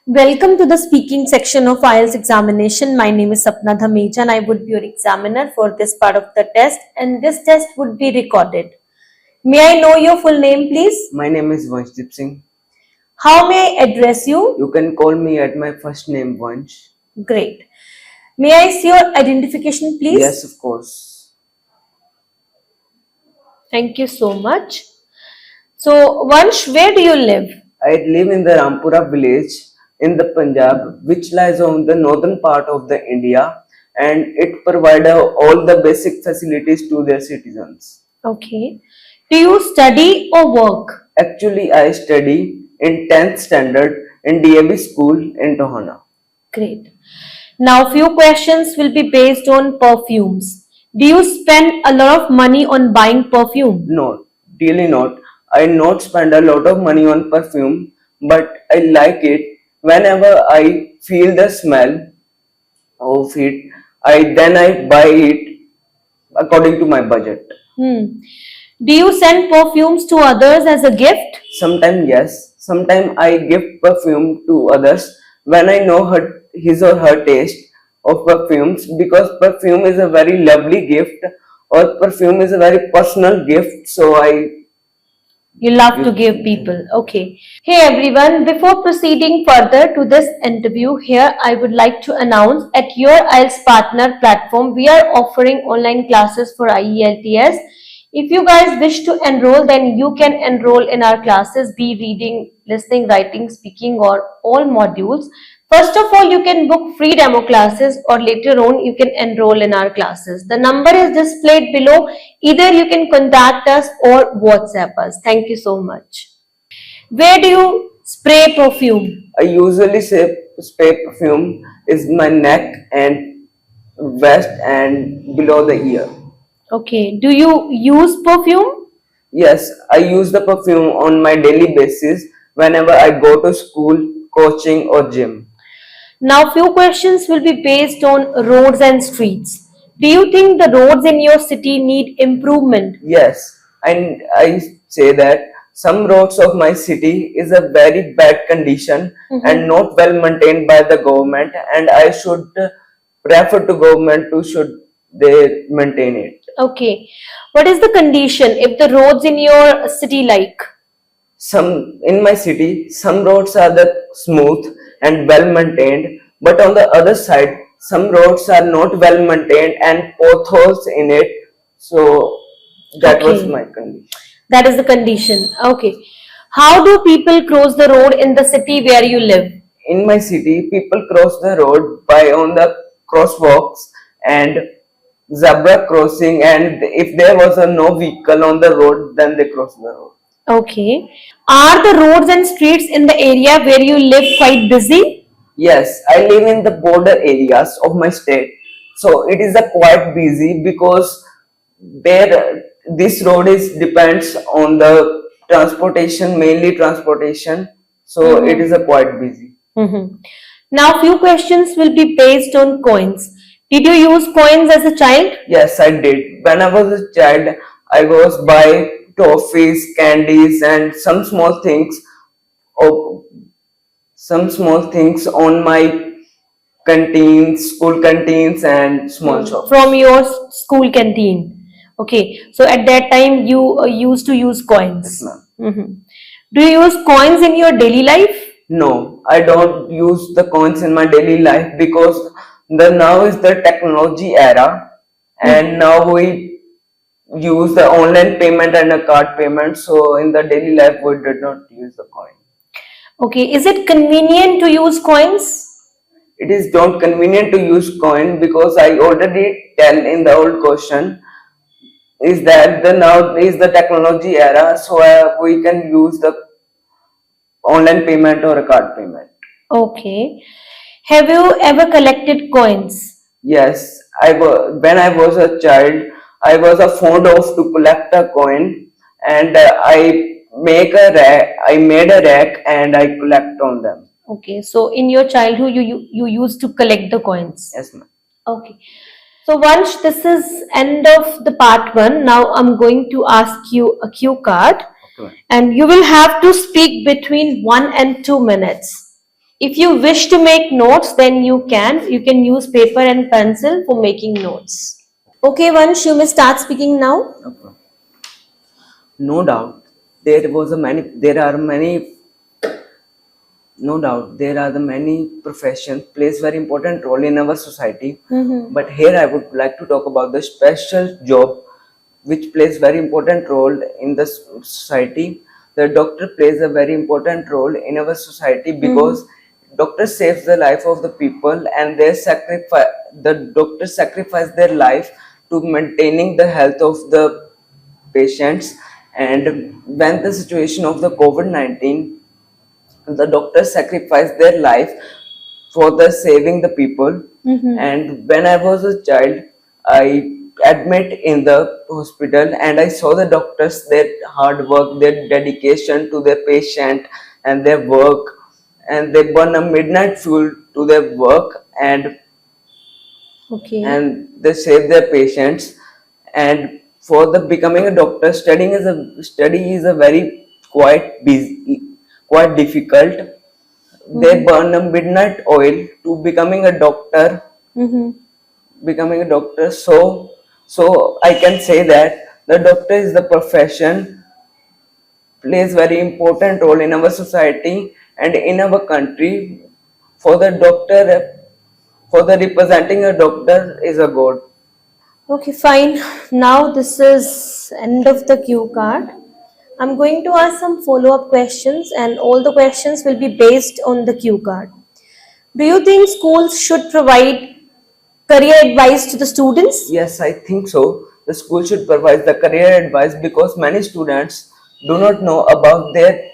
Welcome to the speaking section of IELTS examination. My name is Sapna Dhamija and I would be your examiner for this part of the test, and this test would be recorded. May I know your full name, please? My name is Vanshdeep Singh. How may I address you? You can call me at my first name, Vansh. Great. May I see your identification, please? Yes, of course. Thank you so much. So, Vansh, where do you live? I live in the Rampura village in the Punjab, which lies on the northern part of the India, and it provides all the basic facilities to their citizens. Okay. Do you study or work? Actually, I study in 10th standard in DAB school in Tohana. Great. Now, few questions will be based on perfumes. Do you spend a lot of money on buying perfume? No, really not. I not spend a lot of money on perfume, but I like it. Whenever I feel the smell of it, I buy it according to my budget. Do you send perfumes to others as a gift? Sometimes yes, sometimes I give perfume to others when I know his or her taste of perfumes, because perfume is a very lovely gift, or perfume is a very personal gift, so You love to give people. Okay. Hey everyone, before proceeding further to this interview, here I would like to announce at your IELTS partner platform, we are offering online classes for IELTS. If you guys wish to enroll, then you can enroll in our classes, be reading, listening, writing, speaking, or all modules. First of all, you can book free demo classes, or later on you can enroll in our classes. The number is displayed below. Either you can contact us or WhatsApp us. Thank you so much. Where do you spray perfume? I usually say spray perfume is my neck and vest and below the ear. Okay. Do you use perfume? Yes, I use the perfume on my daily basis whenever I go to school, coaching, or gym. Now, few questions will be based on roads and streets. Do you think the roads in your city need improvement? Yes, and I say that some roads of my city is a very bad condition and not well maintained by the government, and I should prefer to government to should they maintain it. Okay. What is the condition if the roads in your city like? Some in my city, some roads are the smooth and well maintained, but on the other side, some roads are not well maintained and potholes in it. So that was Okay. my condition. That is the condition. Okay. How do people cross the road in the city where you live? In my city, people cross the road by on the crosswalks and zebra crossing, and if there was a no vehicle on the road, then they cross the road. Okay. Are the roads and streets in the area where you live quite busy? Yes, I live in the border areas of my state, so it is a quite busy because there this road is depends on the transportation, mainly transportation, so it is a quite busy. Now, few questions will be based on coins. Did you use coins as a child? Yes, I did. When I was a child, I was buy toffees, candies, and some small things on my canteens, school canteens, and small shops. From your school canteen. Okay. So at that time you used to use coins. Yes, ma'am. Do you use coins in your daily life? No, I don't use the coins in my daily life because the now is the technology era, and now we use the online payment and a card payment. So in the daily life, we did not use the coin. Okay. Is it convenient to use coins? It is not convenient to use coin because I already tell in the old question is that the now is the technology era, so we can use the online payment or a card payment. Okay. Have you ever collected coins? Yes, when I was a child, I was a fond of to collect a coin, and I made a rack and I collect on them. Okay. So in your childhood you used to collect the coins. Yes, ma'am. Okay. So once this is end of the part 1, now I'm going to ask you a cue card, Okay. and you will have to speak between 1 and 2 minutes. If you wish to make notes, then you can. You can use paper and pencil for making notes. Okay, Vansh, you may start speaking now. Okay. No doubt, there are many, no doubt, there are the many professions plays very important role in our society. But here I would like to talk about the special job which plays very important role in the society. The doctor plays a very important role in our society because doctor saves the life of the people, and the doctors sacrifice their life to maintaining the health of the patients. And when the situation of the COVID-19, the doctors sacrificed their life for the saving the people. And when I was a child, I admit in the hospital, and I saw the doctors, their hard work, their dedication to their patient and their work, and they burn a midnight fuel to their work, Okay. and they save their patients. And for the becoming a doctor, study is a very quite busy, quite difficult. They burn a midnight oil to becoming a doctor, becoming a doctor. So I can say that the doctor is the profession plays very important role in our society and in our country. For the doctor, for the representing a doctor is a god. Okay, fine. Now this is end of the cue card. I'm going to ask some follow-up questions, and all the questions will be based on the cue card. Do you think schools should provide career advice to the students? Yes, I think so. The school should provide the career advice because many students do not know about their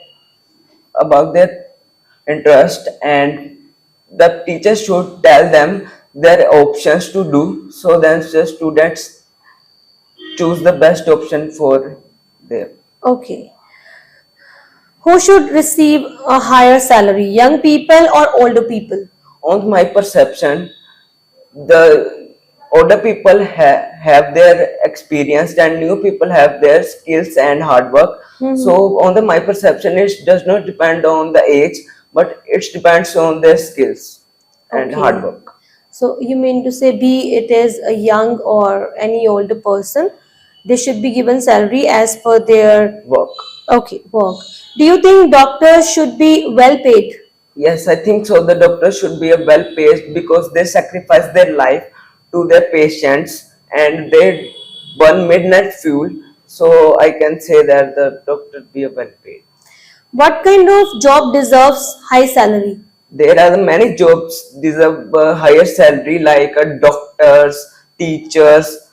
interest, and the teacher should tell them their options to do, so then the students choose the best option for them. Okay. Who should receive a higher salary, young people or older people? On my perception, the older people have their experience and new people have their skills and hard work. So on the my perception, it does not depend on the age, but it depends on their skills and Okay. hard work. So you mean to say, be it is a young or any older person, they should be given salary as per their Work. work. Do you think doctors should be well paid? Yes, I think so. The doctor should be a well paid because they sacrifice their life to their patients and they burn midnight fuel. So I can say that the doctor be a well paid. What kind of job deserves high salary? There are many jobs deserve a higher salary like doctors, teachers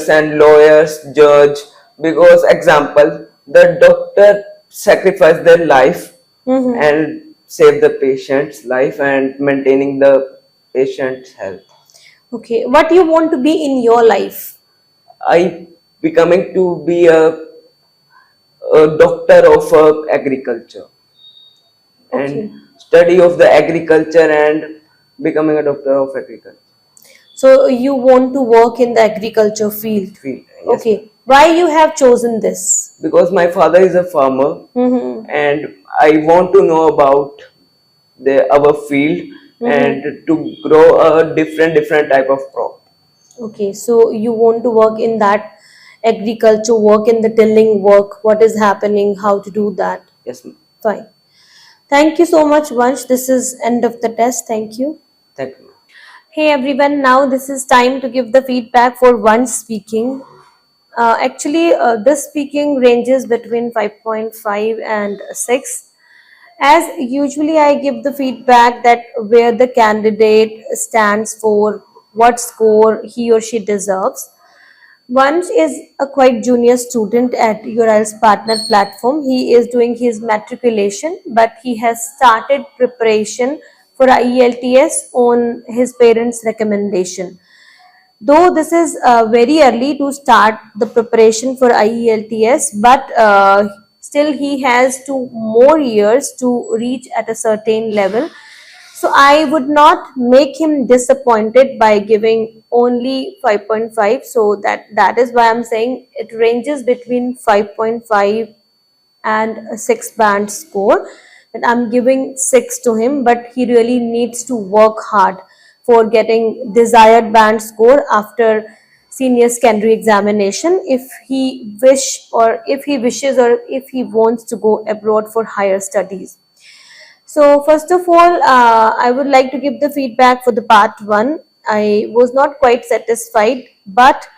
and lawyers, judge. Because example, the doctor sacrifice their life and save the patient's life and maintaining the patient's health. Okay, what you want to be in your life? I becoming to be a doctor of agriculture Okay. and study of the agriculture and becoming a doctor of agriculture So you want to work in the agriculture field. field. Yes. Okay. Why you have chosen this? Because my father is a farmer and I want to know about our field and to grow a different type of crop. Okay, so you want to work in that agriculture work, in the tilling work, what is happening, how to do that. Yes, ma'am. Fine. Thank you so much, Vansh. This is end of the test. Thank you. Thank you. Hey everyone, now this is time to give the feedback for Vansh speaking. Actually, this speaking ranges between 5.5 and 6. As usually, I give the feedback that where the candidate stands for, what score he or she deserves. Vansh is a quite junior student at your IELTS partner platform. He is doing his matriculation, but he has started preparation for IELTS on his parents' recommendation. Though this is very early to start the preparation for IELTS, but still he has 2 more years to reach at a certain level. So I would not make him disappointed by giving only 5.5. So that is why I'm saying it ranges between 5.5 and a 6 band score. that I'm giving 6 to him, but he really needs to work hard for getting desired band score after senior secondary examination if he wishes or if he wants to go abroad for higher studies. So first of all, I would like to give the feedback for the part 1. I was not quite satisfied, but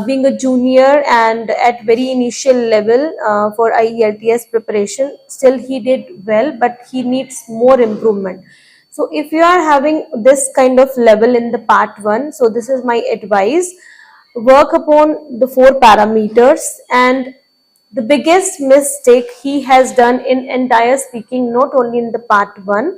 being a junior and at very initial level for IELTS preparation, still he did well, but he needs more improvement. So if you are having this kind of level in the part 1, so this is my advice: work upon the 4 parameters. And the biggest mistake he has done in entire speaking, not only in the part 1,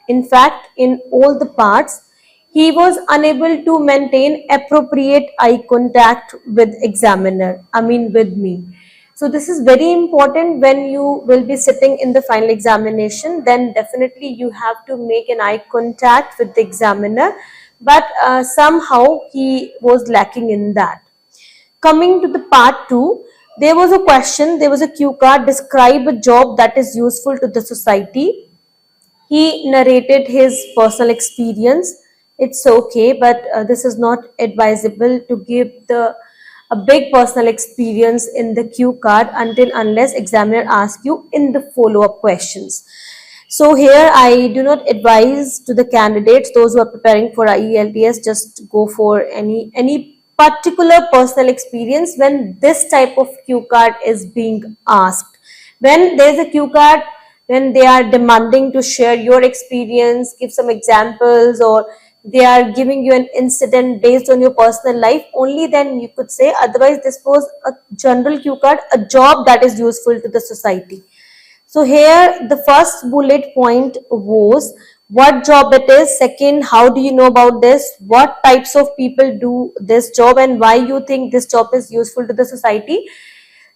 in fact in all the parts, he was unable to maintain appropriate eye contact with examiner, I mean with me. So this is very important. When you will be sitting in the final examination, then definitely you have to make an eye contact with the examiner, but somehow he was lacking in that. Coming to the part 2, there was a question, there was a cue card: describe a job that is useful to the society. He narrated his personal experience. It's okay, but this is not advisable to give the a big personal experience in the cue card until unless examiner asks you in the follow-up questions. So here I do not advise to the candidates, those who are preparing for IELTS, just go for any particular personal experience when this type of cue card is being asked. When there is a cue card, when they are demanding to share your experience, give some examples, or they are giving you an incident based on your personal life, only then you could say. Otherwise, this was a general cue card, a job that is useful to the society. So here the first bullet point was what job it is. Second, how do you know about this? What types of people do this job and why you think this job is useful to the society?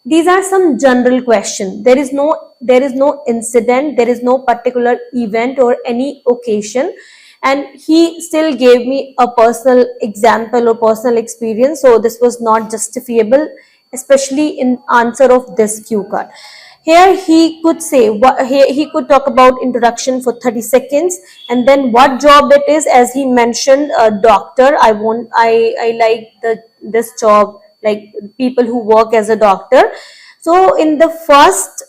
These are some general questions. There is no incident, there is no particular event or any occasion, and he still gave me a personal example or personal experience. So this was not justifiable, especially in answer of this cue card. Here he could say he could talk about introduction for 30 seconds, and then what job it is. As he mentioned, a doctor. I like this job, like people who work as a doctor. So in the first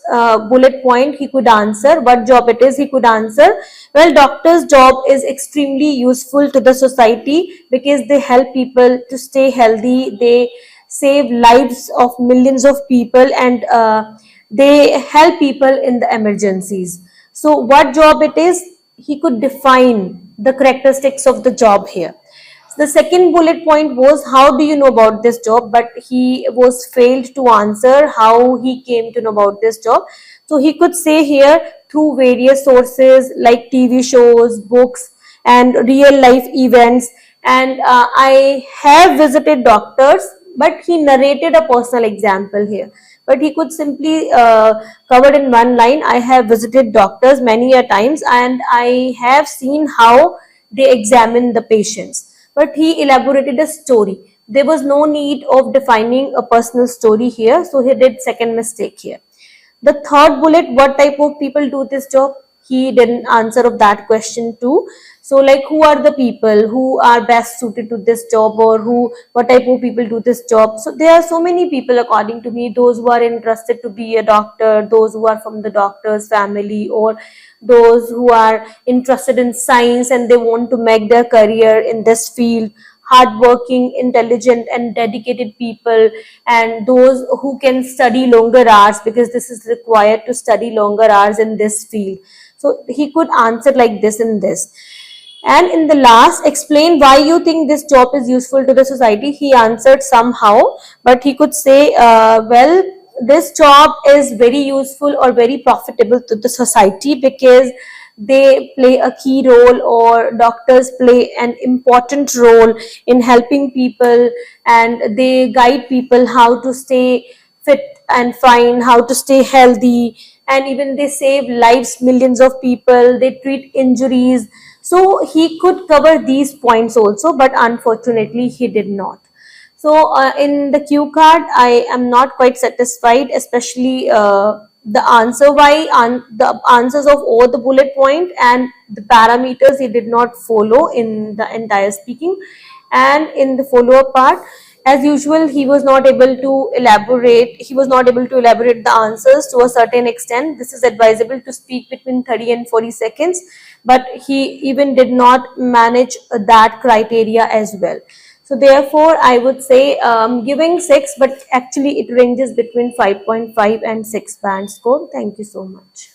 bullet point, he could answer what job it is. He could answer, well, doctor's job is extremely useful to the society because they help people to stay healthy. They save lives of millions of people, and they help people in the emergencies. So what job it is, he could define the characteristics of the job here. The second bullet point was how do you know about this job, but he was failed to answer how he came to know about this job. So he could say here through various sources like TV shows, books, and real life events. And I have visited doctors, but he narrated a personal example here. But he could simply cover in one line, I have visited doctors many a times and I have seen how they examine the patients. But he elaborated a story. There was no need of defining a personal story here, so he did second mistake here. The third bullet, what type of people do this job? He didn't answer of that question too. So like, who are the people who are best suited to this job, or what type of people do this job? So there are so many people according to me, those who are interested to be a doctor, those who are from the doctor's family, or those who are interested in science and they want to make their career in this field. Hardworking, intelligent, and dedicated people, and those who can study longer hours, because this is required to study longer hours in this field. So he could answer like this in this. And in the last, explain why you think this job is useful to the society. He answered somehow, but he could say, well, this job is very useful or very profitable to the society because they play a key role, or doctors play an important role in helping people, and they guide people how to stay fit and fine, how to stay healthy, and even they save lives, millions of people, they treat injuries. So he could cover these points also, but unfortunately he did not. So in the cue card, I am not quite satisfied, especially the the answers of all the bullet point, and the parameters he did not follow in the entire speaking. And in the follow-up part, as usual, he was not able to elaborate the answers to a certain extent. This is advisable to speak between 30 and 40 seconds, but he even did not manage that criteria as well. So therefore, I would say giving 6, but actually it ranges between 5.5 and 6 band score. Thank you so much.